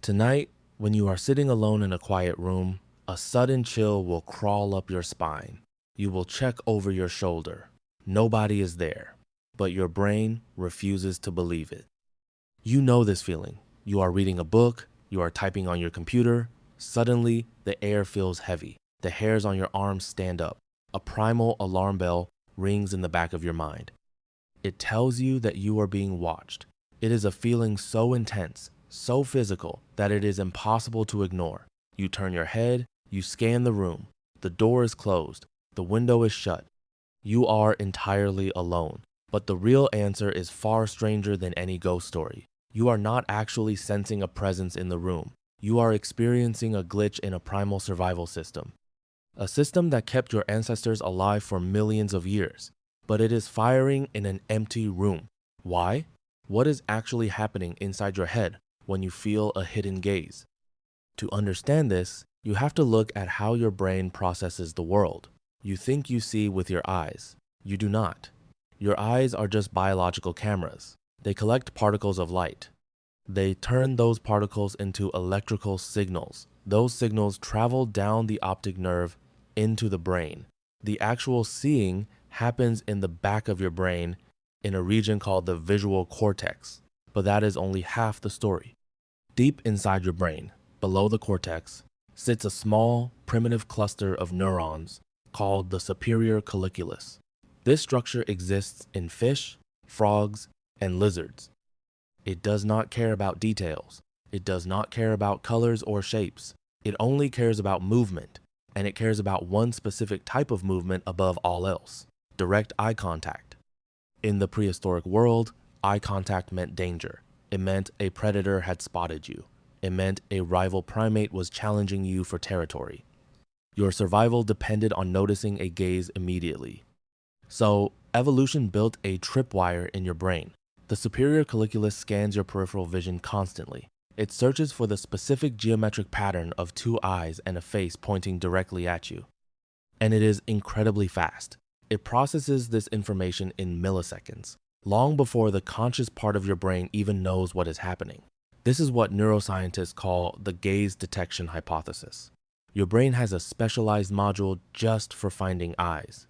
Tonight, when you are sitting alone in a quiet room, a sudden chill will crawl up your spine. You will check over your shoulder. Nobody is there, but your brain refuses to believe it. You know this feeling. You are reading a book, you are typing on your computer. Suddenly, the air feels heavy. The hairs on your arms stand up. A primal alarm bell rings in the back of your mind. It tells you that you are being watched. It is a feeling so intense, so physical, that it is impossible to ignore. You turn your head, you scan the room. The door is closed, the window is shut. You are entirely alone. But the real answer is far stranger than any ghost story. You are not actually sensing a presence in the room. You are experiencing a glitch in a primal survival system. A system that kept your ancestors alive for millions of years. But it is firing in an empty room. Why? What is actually happening inside your head when you feel a hidden gaze? To understand this, you have to look at how your brain processes the world. You think you see with your eyes. You do not. Your eyes are just biological cameras. They collect particles of light. They turn those particles into electrical signals. Those signals travel down the optic nerve into the brain. The actual seeing happens in the back of your brain in a region called the visual cortex. But that is only half the story. Deep inside your brain, below the cortex, sits a small, primitive cluster of neurons called the superior colliculus. This structure exists in fish, frogs, and lizards. It does not care about details. It does not care about colors or shapes. It only cares about movement, and it cares about one specific type of movement above all else: direct eye contact. In the prehistoric world, eye contact meant danger. It meant a predator had spotted you. It meant a rival primate was challenging you for territory. Your survival depended on noticing a gaze immediately. So, evolution built a tripwire in your brain. The superior colliculus scans your peripheral vision constantly. It searches for the specific geometric pattern of two eyes and a face pointing directly at you. And it is incredibly fast. It processes this information in milliseconds, long before the conscious part of your brain even knows what is happening. This is what neuroscientists call the gaze detection hypothesis. Your brain has a specialized module just for finding eyes.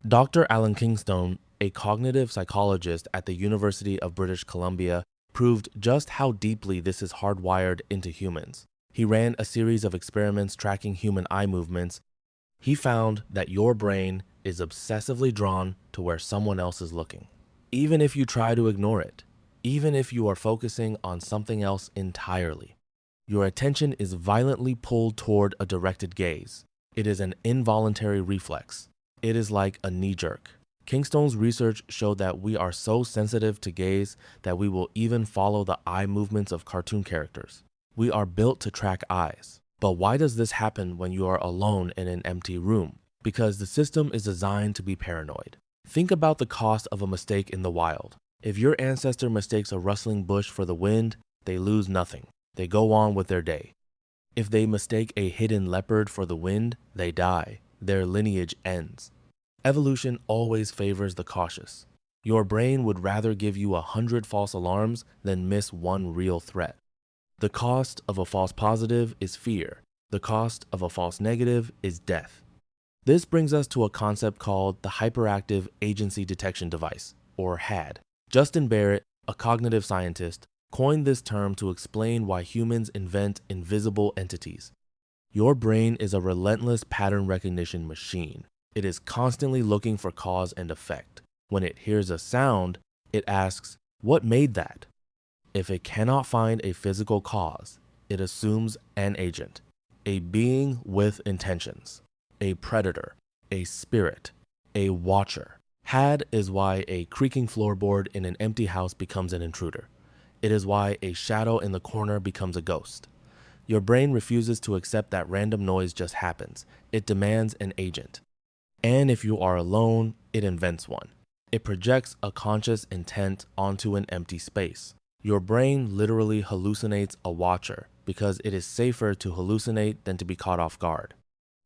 Dr. Alan Kingstone, a cognitive psychologist at the University of British Columbia, proved just how deeply this is hardwired into humans. He ran a series of experiments tracking human eye movements. He found that your brain is obsessively drawn to where someone else is looking, even if you try to ignore it, even if you are focusing on something else entirely. Your attention is violently pulled toward a directed gaze. It is an involuntary reflex. It is like a knee-jerk. Kingstone's research showed that we are so sensitive to gaze that we will even follow the eye movements of cartoon characters. We are built to track eyes. But why does this happen when you are alone in an empty room? Because the system is designed to be paranoid. Think about the cost of a mistake in the wild. If your ancestor mistakes a rustling bush for the wind, they lose nothing. They go on with their day. If they mistake a hidden leopard for the wind, they die. Their lineage ends. Evolution always favors the cautious. Your brain would rather give you 100 false alarms than miss one real threat. The cost of a false positive is fear. The cost of a false negative is death. This brings us to a concept called the Hyperactive Agency Detection Device, or HAD. Justin Barrett, a cognitive scientist, coined this term to explain why humans invent invisible entities. Your brain is a relentless pattern recognition machine. It is constantly looking for cause and effect. When it hears a sound, it asks, "What made that?" If it cannot find a physical cause, it assumes an agent, a being with intentions, a predator, a spirit, a watcher. HAD is why a creaking floorboard in an empty house becomes an intruder. It is why a shadow in the corner becomes a ghost. Your brain refuses to accept that random noise just happens. It demands an agent. And if you are alone, it invents one. It projects a conscious intent onto an empty space. Your brain literally hallucinates a watcher because it is safer to hallucinate than to be caught off guard.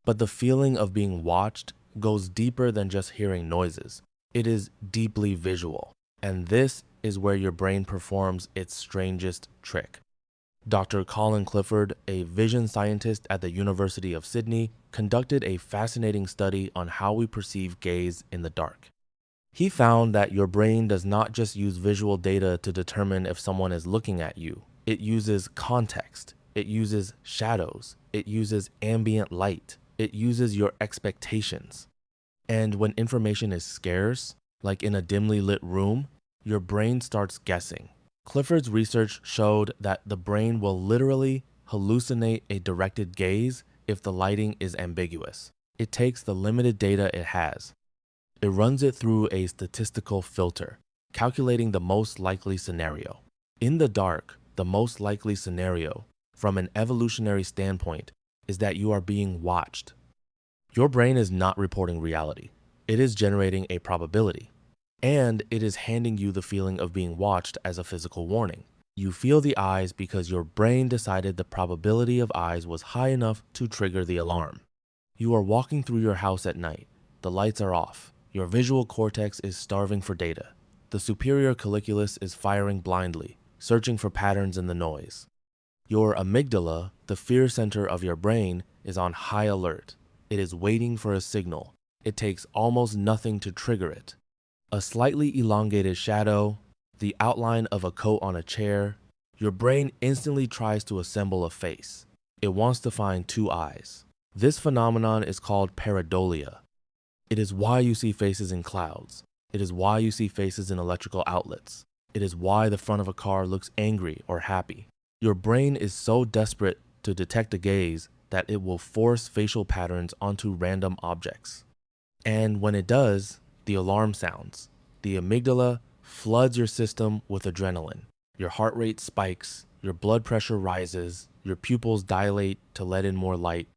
But the feeling of being watched goes deeper than just hearing noises. It is deeply visual. And this is where your brain performs its strangest trick. Dr. Colin Clifford, a vision scientist at the University of Sydney, conducted a fascinating study on how we perceive gaze in the dark. He found that your brain does not just use visual data to determine if someone is looking at you. It uses context, it uses shadows, it uses ambient light, it uses your expectations. And when information is scarce, like in a dimly lit room, your brain starts guessing. Clifford's research showed that the brain will literally hallucinate a directed gaze if the lighting is ambiguous. It takes the limited data it has. It runs it through a statistical filter, calculating the most likely scenario. In the dark, the most likely scenario, from an evolutionary standpoint, is that you are being watched. Your brain is not reporting reality. It is generating a probability. And it is handing you the feeling of being watched as a physical warning. You feel the eyes because your brain decided the probability of eyes was high enough to trigger the alarm. You are walking through your house at night. The lights are off. Your visual cortex is starving for data. The superior colliculus is firing blindly, searching for patterns in the noise. Your amygdala, the fear center of your brain, is on high alert. It is waiting for a signal. It takes almost nothing to trigger it. A slightly elongated shadow, the outline of a coat on a chair. Your brain instantly tries to assemble a face. It wants to find two eyes. This phenomenon is called pareidolia. It is why you see faces in clouds. It is why you see faces in electrical outlets. It is why the front of a car looks angry or happy. Your brain is so desperate to detect a gaze that it will force facial patterns onto random objects. And when it does, the alarm sounds. The amygdala floods your system with adrenaline. Your heart rate spikes, your blood pressure rises, your pupils dilate to let in more light.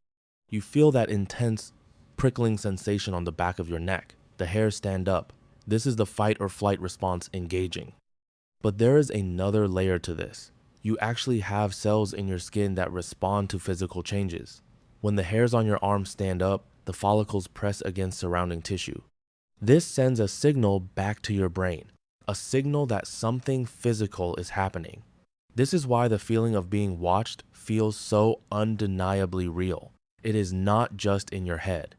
You feel that intense, prickling sensation on the back of your neck. The hairs stand up. This is the fight or flight response engaging. But there is another layer to this. You actually have cells in your skin that respond to physical changes. When the hairs on your arm stand up, the follicles press against surrounding tissue. This sends a signal back to your brain, a signal that something physical is happening. This is why the feeling of being watched feels so undeniably real. It is not just in your head.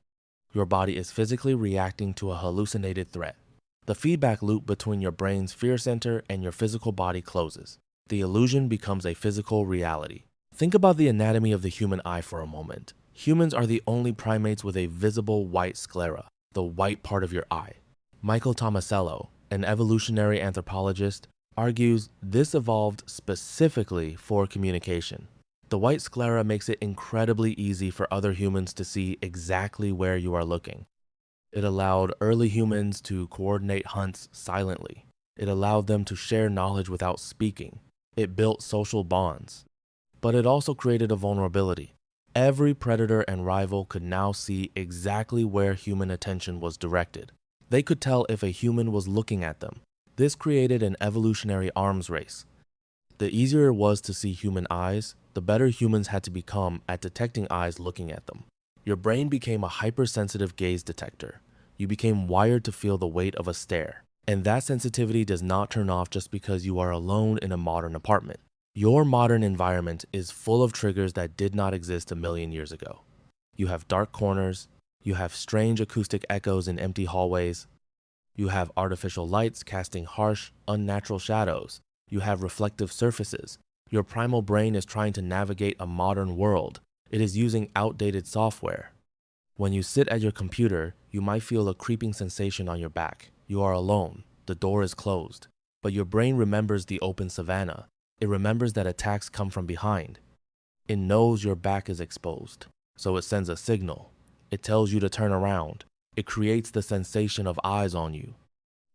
Your body is physically reacting to a hallucinated threat. The feedback loop between your brain's fear center and your physical body closes. The illusion becomes a physical reality. Think about the anatomy of the human eye for a moment. Humans are the only primates with a visible white sclera, the white part of your eye. Michael Tomasello, an evolutionary anthropologist, argues this evolved specifically for communication. The white sclera makes it incredibly easy for other humans to see exactly where you are looking. It allowed early humans to coordinate hunts silently. It allowed them to share knowledge without speaking. It built social bonds. But it also created a vulnerability. Every predator and rival could now see exactly where human attention was directed. They could tell if a human was looking at them. This created an evolutionary arms race. The easier it was to see human eyes, the better humans had to become at detecting eyes looking at them. Your brain became a hypersensitive gaze detector. You became wired to feel the weight of a stare. And that sensitivity does not turn off just because you are alone in a modern apartment. Your modern environment is full of triggers that did not exist a million years ago. You have dark corners, you have strange acoustic echoes in empty hallways, you have artificial lights casting harsh, unnatural shadows, you have reflective surfaces. Your primal brain is trying to navigate a modern world. It is using outdated software. When you sit at your computer, you might feel a creeping sensation on your back. You are alone, the door is closed, but your brain remembers the open savanna. It remembers that attacks come from behind. It knows your back is exposed, so it sends a signal. It tells you to turn around. It creates the sensation of eyes on you.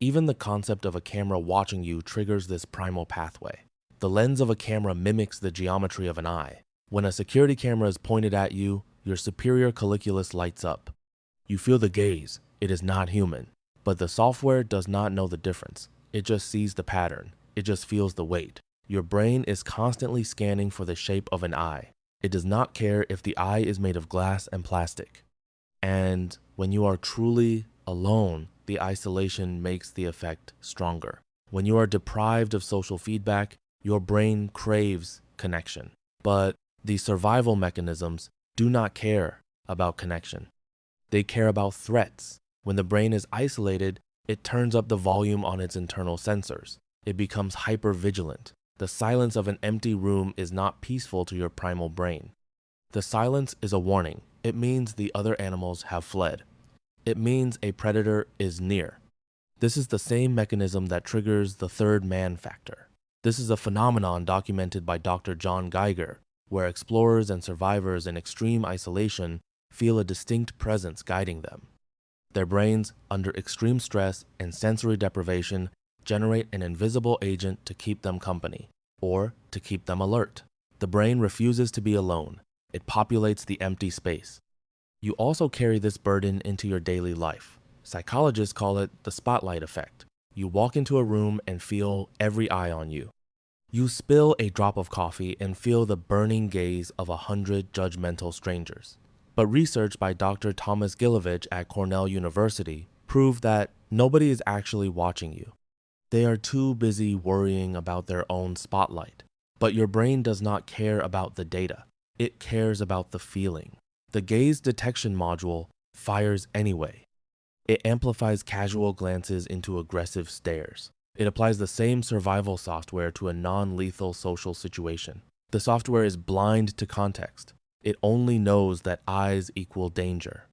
Even the concept of a camera watching you triggers this primal pathway. The lens of a camera mimics the geometry of an eye. When a security camera is pointed at you, your superior colliculus lights up. You feel the gaze. It is not human. But the software does not know the difference. It just sees the pattern. It just feels the weight. Your brain is constantly scanning for the shape of an eye. It does not care if the eye is made of glass and plastic. And when you are truly alone, the isolation makes the effect stronger. When you are deprived of social feedback, your brain craves connection. But the survival mechanisms do not care about connection. They care about threats. When the brain is isolated, it turns up the volume on its internal sensors. It becomes hypervigilant. The silence of an empty room is not peaceful to your primal brain. The silence is a warning. It means the other animals have fled. It means a predator is near. This is the same mechanism that triggers the third man factor. This is a phenomenon documented by Dr. John Geiger, where explorers and survivors in extreme isolation feel a distinct presence guiding them. Their brains, under extreme stress and sensory deprivation, generate an invisible agent to keep them company, or to keep them alert. The brain refuses to be alone. It populates the empty space. You also carry this burden into your daily life. Psychologists call it the spotlight effect. You walk into a room and feel every eye on you. You spill a drop of coffee and feel the burning gaze of 100 judgmental strangers. But research by Dr. Thomas Gilovich at Cornell University proved that nobody is actually watching you. They are too busy worrying about their own spotlight. But your brain does not care about the data. It cares about the feeling. The gaze detection module fires anyway. It amplifies casual glances into aggressive stares. It applies the same survival software to a non-lethal social situation. The software is blind to context. It only knows that eyes equal danger.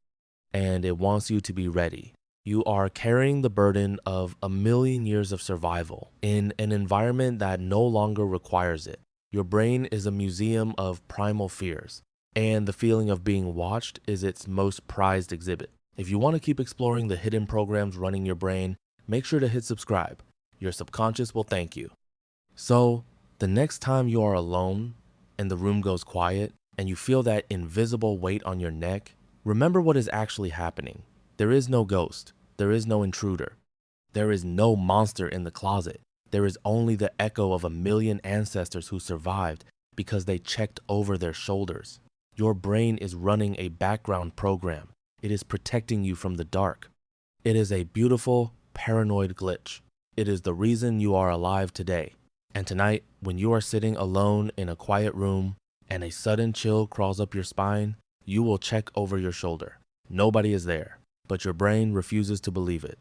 And it wants you to be ready. You are carrying the burden of 1,000,000 years of survival in an environment that no longer requires it. Your brain is a museum of primal fears, and the feeling of being watched is its most prized exhibit. If you want to keep exploring the hidden programs running your brain, make sure to hit subscribe. Your subconscious will thank you. So, the next time you are alone and the room goes quiet and you feel that invisible weight on your neck, remember what is actually happening. There is no ghost. There is no intruder. There is no monster in the closet. There is only the echo of 1,000,000 ancestors who survived because they checked over their shoulders. Your brain is running a background program. It is protecting you from the dark. It is a beautiful, paranoid glitch. It is the reason you are alive today. And tonight, when you are sitting alone in a quiet room and a sudden chill crawls up your spine, you will check over your shoulder. Nobody is there, but your brain refuses to believe it.